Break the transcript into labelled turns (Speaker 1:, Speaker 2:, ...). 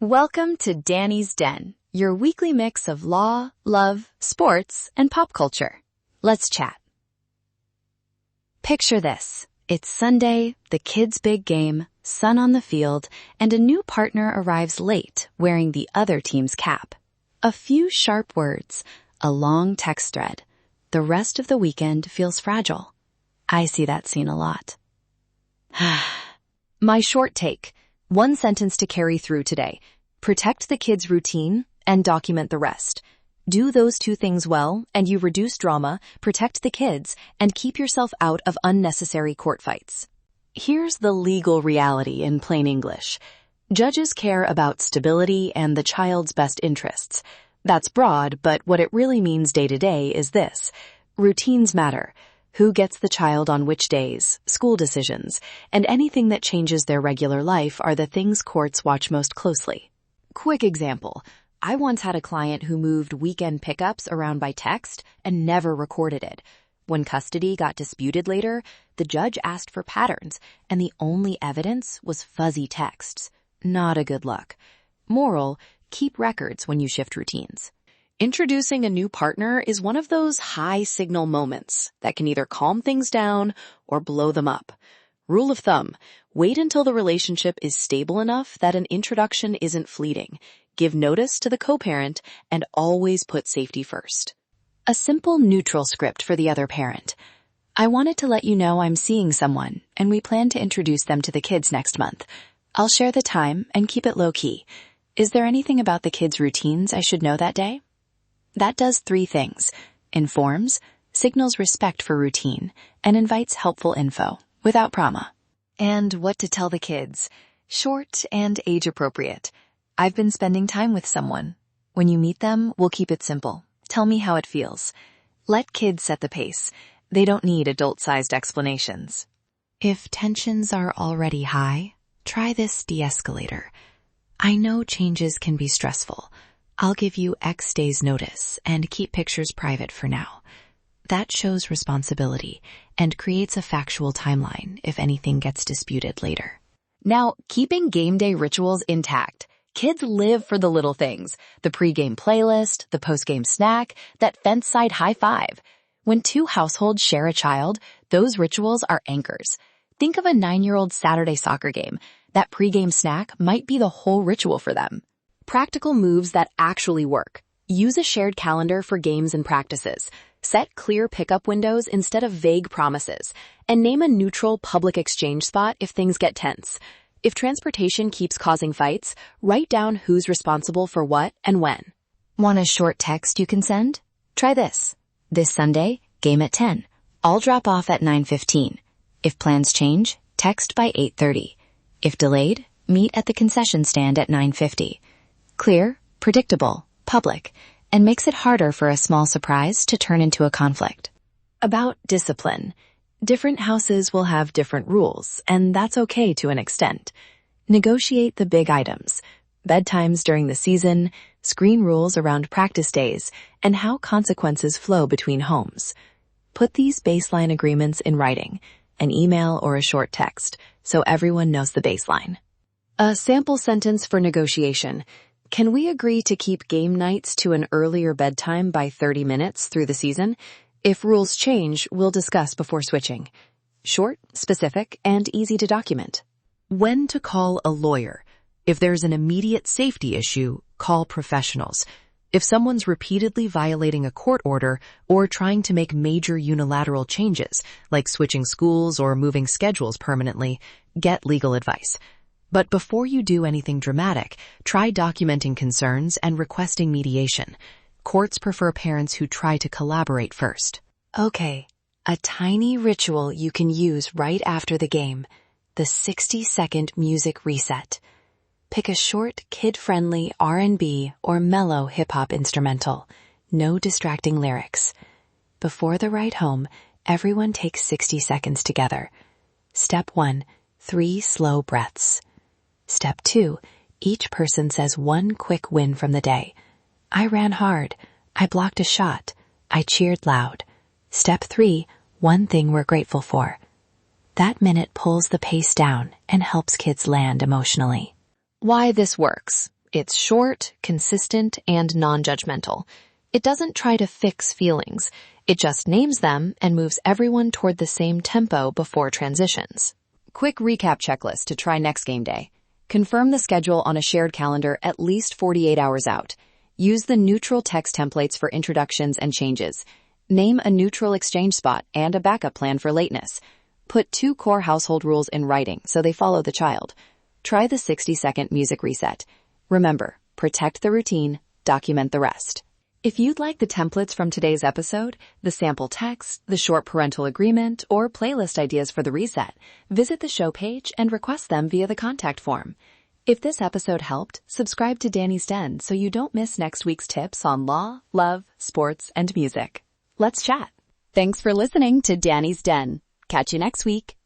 Speaker 1: Welcome to Danny's Den, your weekly mix of law, love, sports, and pop culture. Let's chat. Picture this. It's Sunday, the kids' big game, sun on the field, and a new partner arrives late wearing the other team's cap. A few sharp words, a long text thread. The rest of the weekend feels fragile. I see that scene a lot. My short take. One sentence to carry through today. Protect the kids' routine and document the rest. Do those two things well, and you reduce drama, protect the kids, and keep yourself out of unnecessary court fights. Here's the legal reality in plain English. Judges care about stability and the child's best interests. That's broad, but what it really means day to day is this. Routines matter. Who gets the child on which days, school decisions, and anything that changes their regular life are the things courts watch most closely. Quick example. I once had a client who moved weekend pickups around by text and never recorded it. When custody got disputed later, the judge asked for patterns, and the only evidence was fuzzy texts. Not a good look. Moral, keep records when you shift routines. Introducing a new partner is one of those high-signal moments that can either calm things down or blow them up. Rule of thumb, wait until the relationship is stable enough that an introduction isn't fleeting. Give notice to the co-parent and always put safety first. A simple neutral script for the other parent. I wanted to let you know I'm seeing someone, and we plan to introduce them to the kids next month. I'll share the time and keep it low-key. Is there anything about the kids' routines I should know that day? That does three things. Informs, signals respect for routine, and invites helpful info, without drama. And what to tell the kids. Short and age-appropriate. I've been spending time with someone. When you meet them, we'll keep it simple. Tell me how it feels. Let kids set the pace. They don't need adult-sized explanations. If tensions are already high, try this de-escalator. I know changes can be stressful. I'll give you X days notice and keep pictures private for now. That shows responsibility and creates a factual timeline if anything gets disputed later. Now, keeping game day rituals intact. Kids live for the little things. The pregame playlist, the postgame snack, that fence side high five. When two households share a child, those rituals are anchors. Think of a 9-year-old Saturday soccer game. That pregame snack might be the whole ritual for them. Practical moves that actually work. Use a shared calendar for games and practices. Set clear pickup windows instead of vague promises. And name a neutral public exchange spot if things get tense. If transportation keeps causing fights, write down who's responsible for what and when. Want a short text you can send? Try this. This Sunday, game at 10. I'll drop off at 9:15. If plans change, text by 8:30. If delayed, meet at the concession stand at 9:50. Clear, predictable, public, and makes it harder for a small surprise to turn into a conflict. About discipline. Different houses will have different rules, and that's okay to an extent. Negotiate the big items, bedtimes during the season, screen rules around practice days, and how consequences flow between homes. Put these baseline agreements in writing, an email or a short text, so everyone knows the baseline. A sample sentence for negotiation. Can we agree to keep game nights to an earlier bedtime by 30 minutes through the season? If rules change, we'll discuss before switching. Short, specific, and easy to document. When to call a lawyer. If there's an immediate safety issue, call professionals. If someone's repeatedly violating a court order or trying to make major unilateral changes, like switching schools or moving schedules permanently, get legal advice. But before you do anything dramatic, try documenting concerns and requesting mediation. Courts prefer parents who try to collaborate first. Okay, a tiny ritual you can use right after the game. The 60-second music reset. Pick a short, kid-friendly R&B or mellow hip-hop instrumental. No distracting lyrics. Before the ride home, everyone takes 60 seconds together. Step 1, 3 slow breaths. Step 2, each person says one quick win from the day. I ran hard. I blocked a shot. I cheered loud. Step 3, one thing we're grateful for. That minute pulls the pace down and helps kids land emotionally. Why this works. It's short, consistent, and non-judgmental. It doesn't try to fix feelings. It just names them and moves everyone toward the same tempo before transitions. Quick recap checklist to try next game day. Confirm the schedule on a shared calendar at least 48 hours out. Use the neutral text templates for introductions and changes. Name a neutral exchange spot and a backup plan for lateness. Put 2 core household rules in writing so they follow the child. Try the 60-second music reset. Remember, protect the routine, document the rest. If you'd like the templates from today's episode, the sample text, the short parental agreement, or playlist ideas for the reset, visit the show page and request them via the contact form. If this episode helped, subscribe to Danni's Den so you don't miss next week's tips on law, love, sports, and music. Let's chat. Thanks for listening to Danni's Den. Catch you next week.